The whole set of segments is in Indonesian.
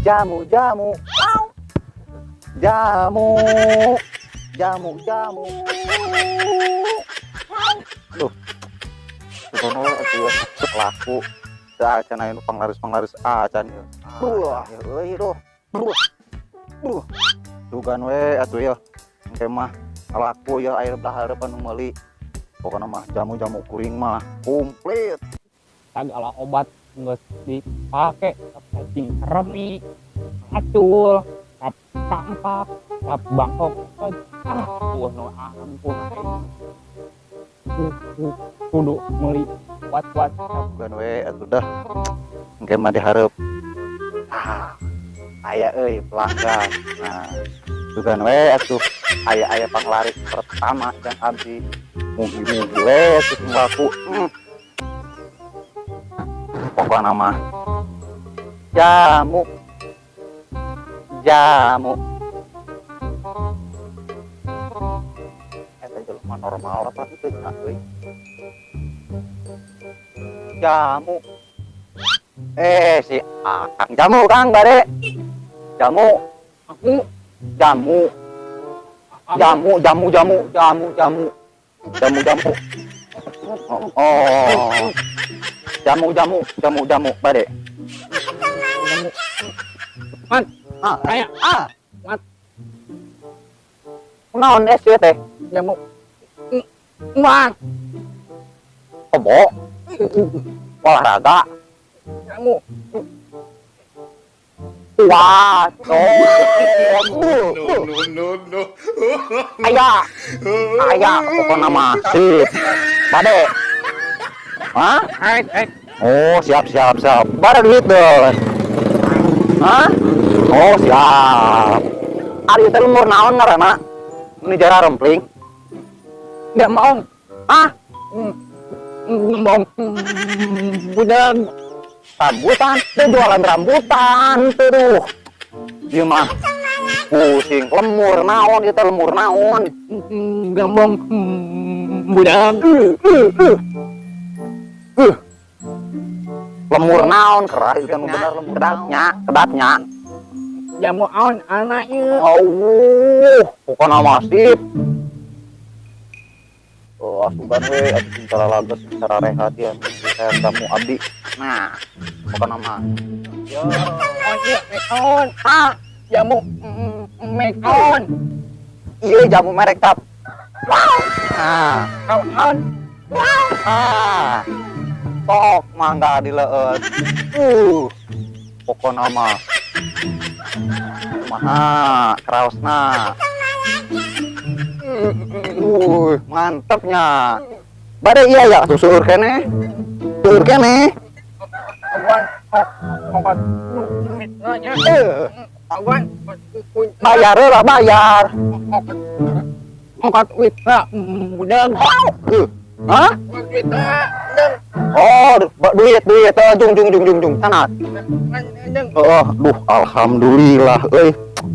Jamu, jamu. Jamu. Jamu, jamu. Tuh. Kono atuh laku. Da cenah anu panglaris-panglaris acan ieu. Wah, euy doh. Dugan we atuh ya. Engke mah laku ya aya belah anu meuli. Pokona mah jamu-jamu kuring mah komplit. Segala obat nggak dipake, cacing kremi, acul, campak, bangkok, no ampun, kudu meuli kuat-kuat. Bukan we atuh dah, engke mah dihareup. Aya euy pelanggan. Nah, bukan we atuh aya panglaris pertama dan abdi mugi-mugi we terus laku. Pokoknya mah jamu eta jelema normal apa itu cenah euy jamu si Kang jamu Kang bare jamu jamu bare Man, kayak man, naon SW teh jamu, man, obo olahraga jamu, wah No. aya pokoknya mah sip bade hah oh siap bareng gitu hah oh siap ari teh lemur naon ngaranna ini jara rempling nggak mau, mau, udah rambutan tuh jualan rambutan tuh ieu mah pusing lemur naon itu lemur naon gampang, udah, lemur naon kerah itu kan bener lemur kedatnya jamu on anaknya, pokoknya masif asupan we atuh secara lagas secara rehat ya saya kamu abdi nah pokoknya mah yo, on, jamu, make on, iya jamu merek tap on, tok mangga dileut pokoknya mah kraosna mantepnya bade iya ya tuh suur kene bayar lah bayar angkat wita, udah, hah oh duit jung sana duh alhamdulillah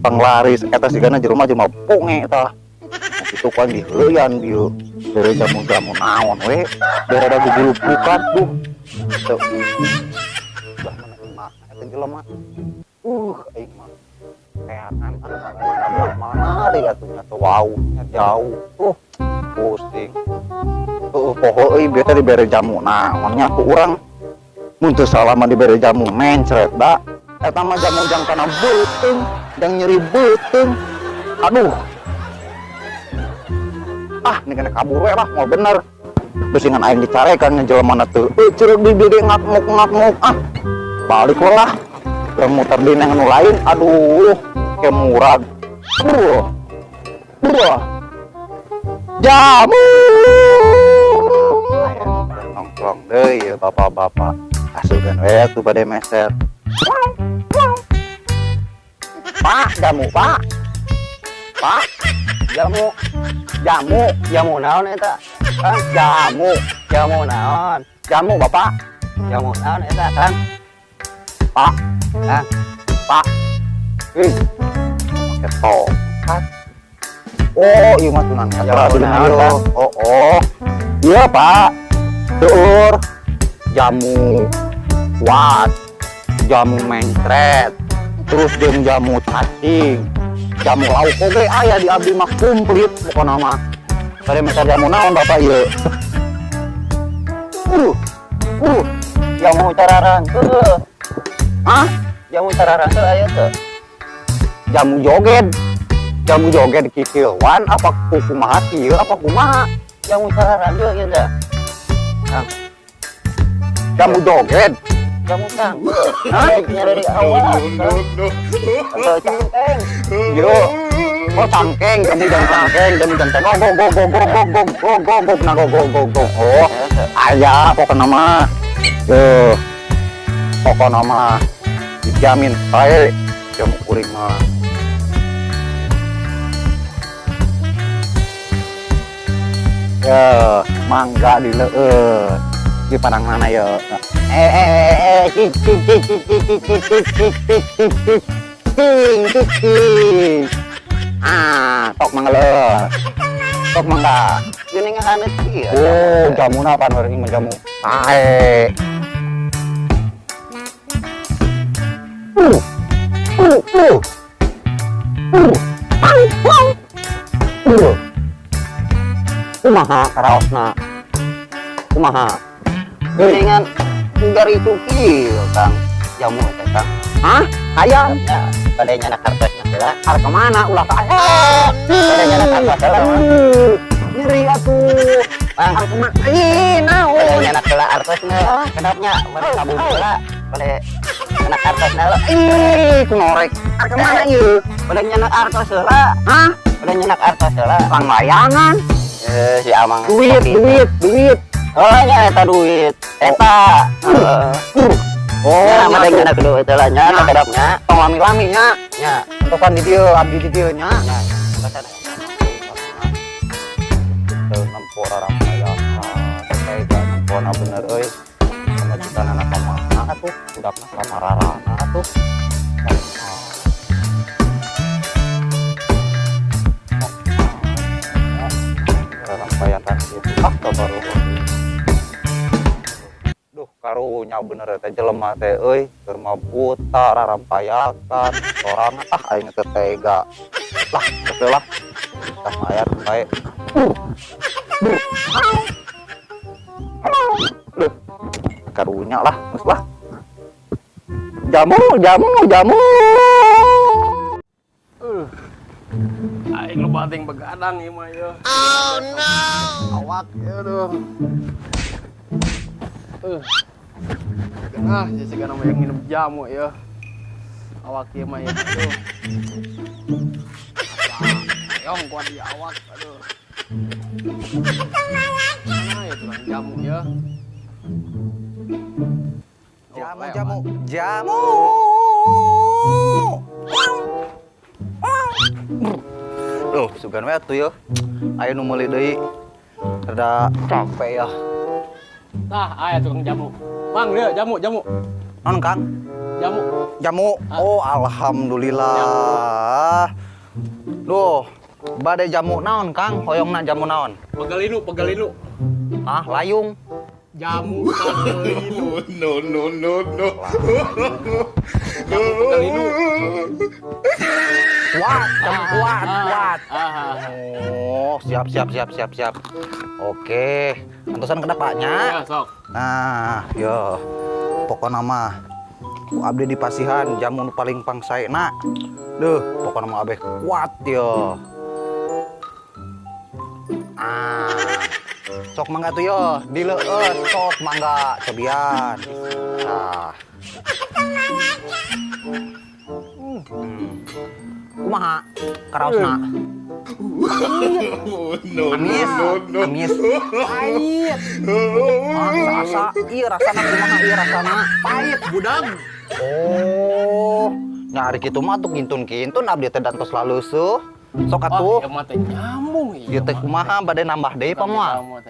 panglaris eta sigana jelema jelema ponge tah itu kan diheuyan dieu dari jamu-jamu naon we dari ada gugulupukan duh tuh bah mana eta jelema aing mah keangan mana deh atunya teu waunya jauh pusing poho euy bieu teh dibere jamu naon nya ku urang mun teu salama dibere jamu mencret da eta mah jamu jang kana beuteung jang nyeri beuteung aduh ini kena kabur we lah mau bener besingan aing dicarekan ngejelema teu ceureuh bibir ngakmuk balik lah yang muter dina anu lain aduh ke murad jamu nongkrong deui ya bapak-bapak asugan we atuh bade meser pak jamu naon eta jamu naon jamu bapak jamu naon eta kan pak pakai tongkat iya mah tunan iya pak seueur jamu wat jamu mencret terus jeung jamu cacing, jamu lauk oge aya di abdi mah komplit pokona mah. Bade meser jamu naon Bapak ieu? Jamu cararang teu. Hah? Jamu cararang teu aya teu? Jamu joget. Jamu joget kikeuan apa kumaha kieu apa kumaha? Jamu cararang teu ieu teh. Jamu joget. Jamu kang. Hah? Dari awal. Atau cangkeng. Yo. Oh cangkeng, jamu dan cangkeng, jamu dan cangkeng. Go. Oh, aya pokokna mah. Yo. Pokokna mah dijamin bae jamu kuring mah. Ya, mangga dileueut. Di padang mana ya? Tok mangga. Tok mangga. Gini ngahanet ieu. Oh, jamuna pan euring mah jamu. Tae. Kumaha karaosna? Kumaha? Geningan dari itu kieu Kang. Jamu teh Kang. Hah? Hayang? Ya, badenya na kartosna heula. Arek ka mana ulah ka aya. Badenya na kartos heula. Nyeri atuh. Arek ka mana? Ih, naon? Badenya na heula artosna. Kedapnya bade kabur heula. Bade na kartosna heula. Ih, kunorek. Arek ka mana ieu? Badenya na artos heula. Hah? Badenya na artos heula. Lang layangan. Si Amang. Duit. Oh, nya eta duit. Eta. Oh, nya madeng nya duit teh lah nya kadapnya. Tong lami-lami nya. Nya. Entosan di dieu, abdi di dieu nya. Nya. Teu nempo rarang saya teh nempona bener euy. Sama citana na pamana atuh, budakna samararana atuh. Bayatan itu baru. Duh karunya bener teh jelema teh euy keur buta rarampayakan sorangan aing teh tega lah betul lah kita mayat bae. Duh karunya lah geus lah jamu Aing lo bating begadang ieu mah ya. Oh no. Awak ya aduh. Genah ya segana mah yang nginep jamu ya. Awak ieu mah ya aduh. Ayong kuat di awak aduh. Mana ya tukang jamu ya. Jamu. Loh, sugan we atuh ya. Aya nu meuli deui. Rada capek ya. Tah, aya tukang jamu. Mang, dia jamu. Non Kang? Jamu. Oh, alhamdulillah. Duh, bade jamu naon Kang? Hoyongna jamu naon? Pegalinu. Ah, layung. Jamu pegalinu. No. Jamu pegalinu. Kuat. Oh, siap. Oke. Antosan kedapanya. Ya, sok. Nah, yo. Pokokna mah ku abdi di pasihan jamu nu paling pangsaena. Duh, pokokna mah abeh kuat yo. Sok mangga tuh yo, dileueut sok mangga cobian. Nah. Kumaha karaosna? Amis. Pahit. Rasa ieu rasana kumaha ieu rasana? Pahit budang. Oh, nyari kitu mah tuh kintun abdi teh dantos laleusuh. Sok atuh. Ya mah teh nyambung Ieu teh kumaha bade nambah deui pamoal.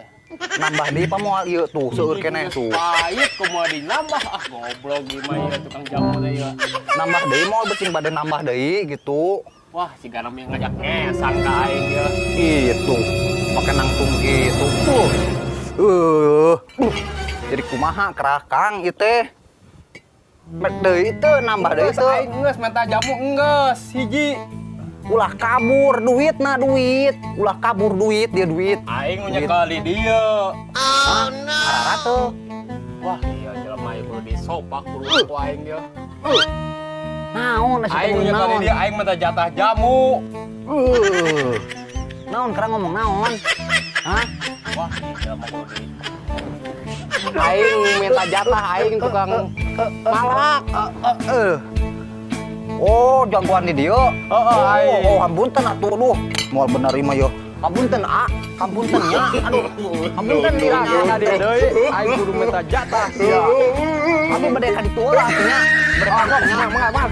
Nambah deui pamoal ieu tuh seueur keneh tuh. Pahit kumaha dinambah goblok gimana ya tukang jamu teh ya. Nambah deui moal beucing bade nambah deui gitu. Wah, si Garam yang ngajak ngesan ka aing ya. Itu pakai nangtung gitu. Jadi kumaha kerah Kang ieu teh? Deui teu nambah deui teu. Aing geus minta jamu geus hiji. Ulah kabur duitna duit. Ulah kabur duit dia duit. Aing nu nyekali dia. Harara teu. Wah, iya jelema ieu kudu disopak kudu ku aing dia. Naon asa Aing nu ngomong nyekali naon? dia aing minta jatah jamu. Naon kerang ngomong naon? Hah? Wah, jelema kudu di. Aing minta jatah aing tukang malak. Oh, jagoan di dieu. Aing. Oh, ampunten atuh duh. Moal bener ieu mah yo. Ampunten ampunten nya. Aduh, ampunten Dirasa dia deui, aing kudu minta jatah sia. Abi bade ka ditu lah atunya. Maaf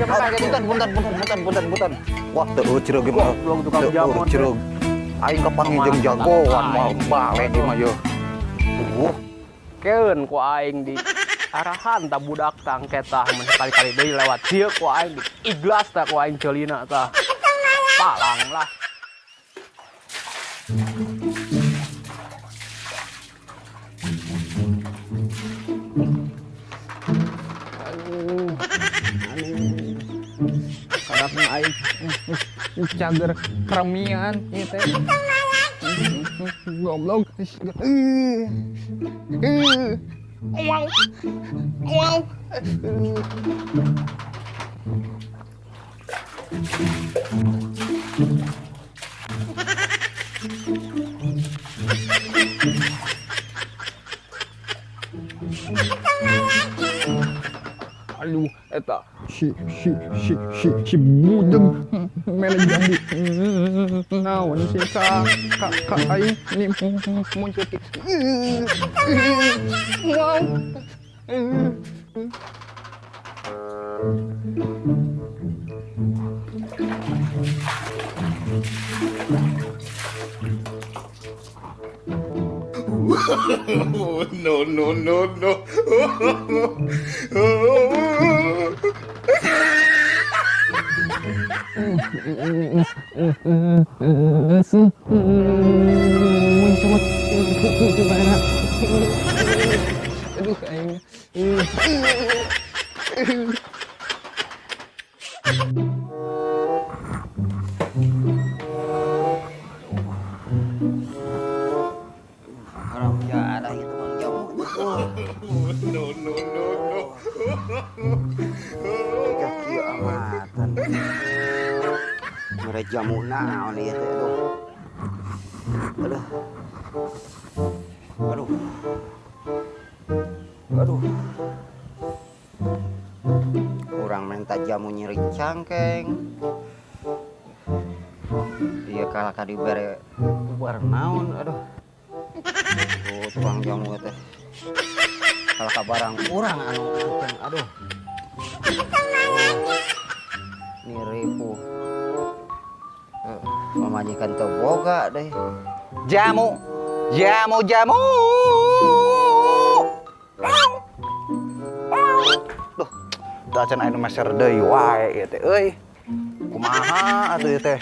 punten. Wah, teu cireug mah. Belum tukang jamu. Cireug. Aing kapangi jeung jagoan moal bale di mah yo. Keun ku aing di arahan ta budak tangke tah mun kali-kali deui lewat dieu ku aing di iglas tah ku aing ceulina tah. Palang lah. Kadang aing cager keremian ieu teh. Goblok. Wow. Aduh, eta si budeg mere jambu naon sih ka aing ini muncul wow No. aduh aing Haram jadah itu Bang Jamu. No. Kaki amatan. Mere jamu naon ieu teh Aduh. Kurang minta jamu nyeri cangkeng. Iya kalah ka dibere bubar naon aduh. Tuh tukang jamu teh. Kalah ka barang kurang anu cangkeng aduh. Ini ribu. Memajikan teu boga deh. Jamu. Duh, teu acan anu meser deui wae ieu teh euy. Kumaha atuh ieu teh?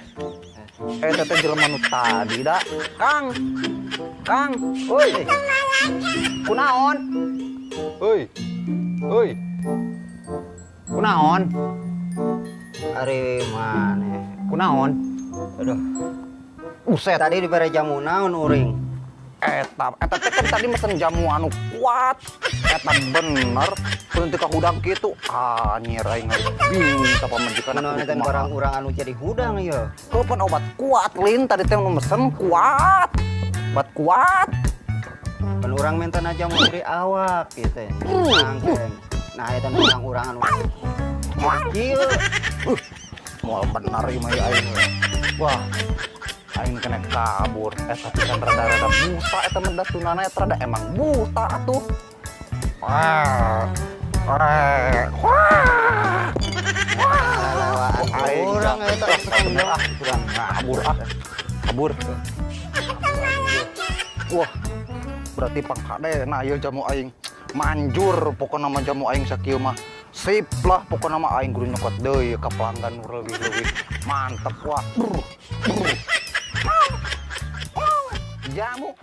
Eta teh jelema nu tadi da. Kang. Euy. Kunaon? Euy. Kunaon? Ari maneh. Kunaon? Aduh. Buset. Tadi dibere jamu naon uring? Eta teh kan tadi mesen jamu anu kuat. Eta bener. Berhenti ka hudang kitu. Anjir aing bingung ka pamajikan. Naon eta barang urang anu jadi hudang ieu? Kapan obat kuat lin tadi teh nu mesen kuat. Obat kuat. Pan urang mentana jamu dari awak kieu teh. Cangkeng. Nah eta nu urang anu kieu. Moal bener ieu mah aing. Wah. Aing kena kabur. Eta kan rada-rada buta eta mah datunana eta rada emang buta atuh. Wah. Urang eta kurang kabur. Wah. Berarti pangkadena ieu jamu aing manjur pokona mah jamu aing sakieu mah. Sip lah pokona mah aing kudu nyokot deui ka pelanggan nu leuwih-leuwih. Mantep wah. Jamu.